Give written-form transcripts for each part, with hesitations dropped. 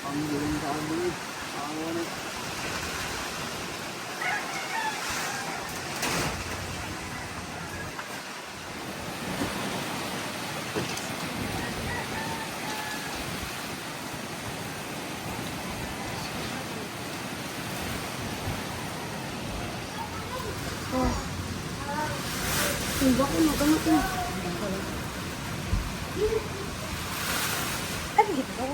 Ang galing sa amin. Awan. Hindi ko magano ko. Ay, dito.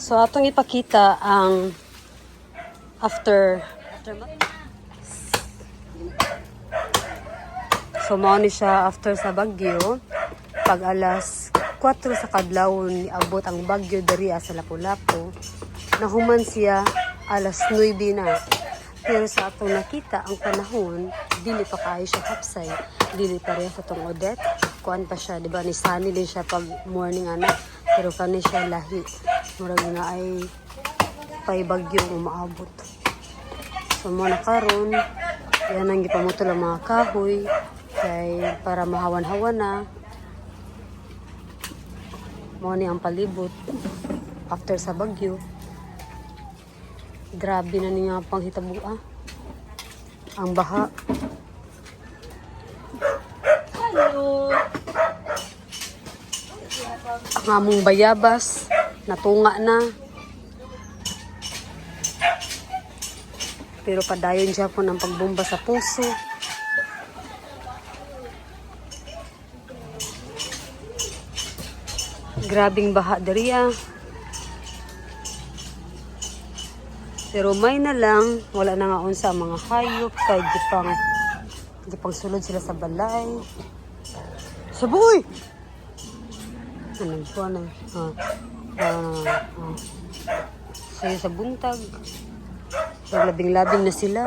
So, atong ipakita ang after. So, mao ni siya after sa Bagyo. Pag alas 4 sa kadlawon abot ang Bagyo diri sa Lapu-Lapu. Nahuman siya alas 9 na. Pero sa atong nakita ang panahon, dili pa kaayo siya kapsay. Dili pa rin sa tong Odette. Kuan pa siya, di ba? Ni sunny din siya pag morning anak. Pero kani siya lahi. Murag na ay paibagyong umaabot. So muna karon, yan ang gipamutol ang mga kahoy kay para mahawan-hawan na. Mo ni ang palibot after sa bagyo. Grabe na niya panghitabo ang baha. Hello. Ang among bayabas natunga na. Pero padayon siya po ng pagbomba sa puso. Grabing baha dariya. Pero may na lang, wala na nga unsa ang mga hayop kay gipang sulod sila sa balay. Saboy! Anong po na? Sayo sa buntag. Labing-labing na sila.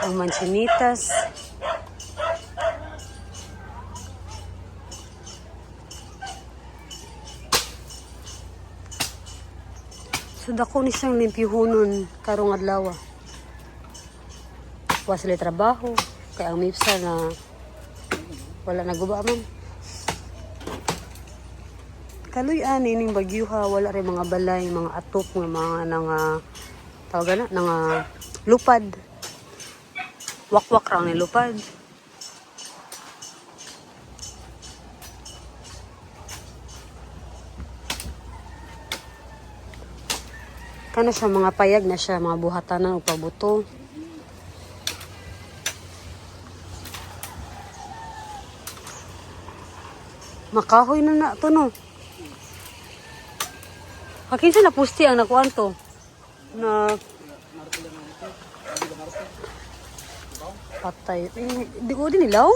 Ang mansinitas. So dako ni siyang limpyuhonon karong adlaw. Wa sila trabaho kay ang mipsa na wala naguba man. Kaluy-an ning bagyo ha, wala rin mga balay, mga atop nga mga nang tawagan na nga lupad. Wakwak ra ni lupad. Kana siya mga payag na siya, mga buhatanan o pabuto. Makahoy na to no. Hakin siya napusti ang nakuan to. Na patay. Di ko din nilaw.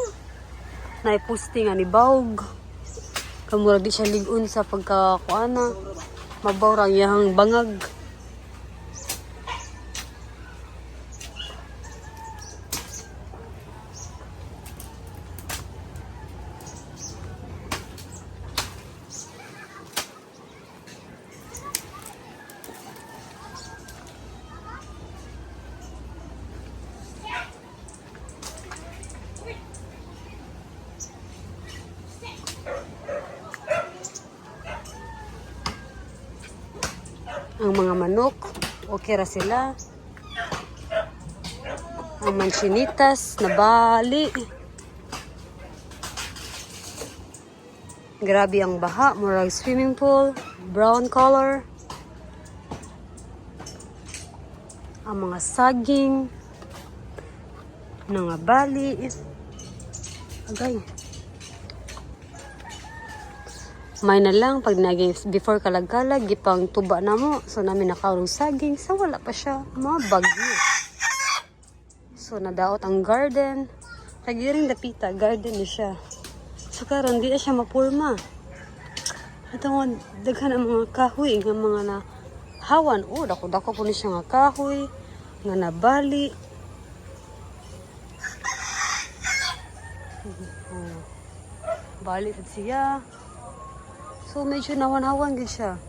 Naipusti nga ni Baug. Kamurag di siya ligon sa pagkakuana. Mabaw rang iyang bangag. Ang mga manok, okay ra sila. Ang mansinitas, nabali. Grabe ang baha, murag swimming pool, brown color. Ang mga saging, nangabali. Agay. May na lang pag naging before kalagkalag gipang tuba na mo, so namin nakaurong saging, so wala pa siya mga bagyo. So nadaot ang garden, Kagiring dapita, garden ni siya. So karon di na siya mapurma. Ito mga daghan ang mga kahoy nga mga na hawan. Oh, dako-dako po ni siya nga kahoy nga nabali. Oh. Bali sad siya. So medyo nawan-hawan gid siya.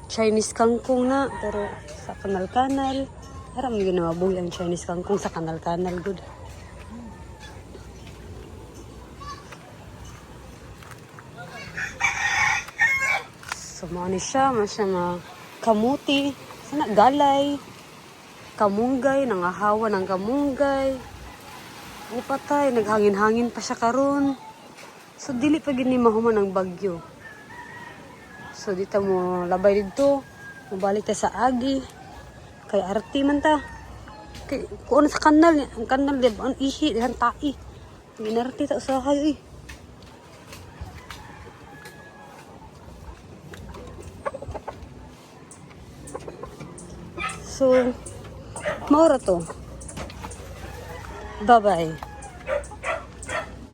Chinese kangkong na pero sa kanal-kanal. Aram gyud na mabuhi ang Chinese kangkong sa kanal-kanal gud. So, mga ni siya, mga kamuti, sana galay, kamunggay, nangahawa ng kamunggay. Upatay, naghangin-hangin pa siya karon. So, dili pa gini mahuman ang bagyo. So, dito mo labay dito, mabalik ta sa agi. Kay arti man ta. Kay, kung ano sa kanal, ang kanal, diba, ang ihi, dihan tai. Ginarti ta sa hayo eh. So, maura to. Bye-bye.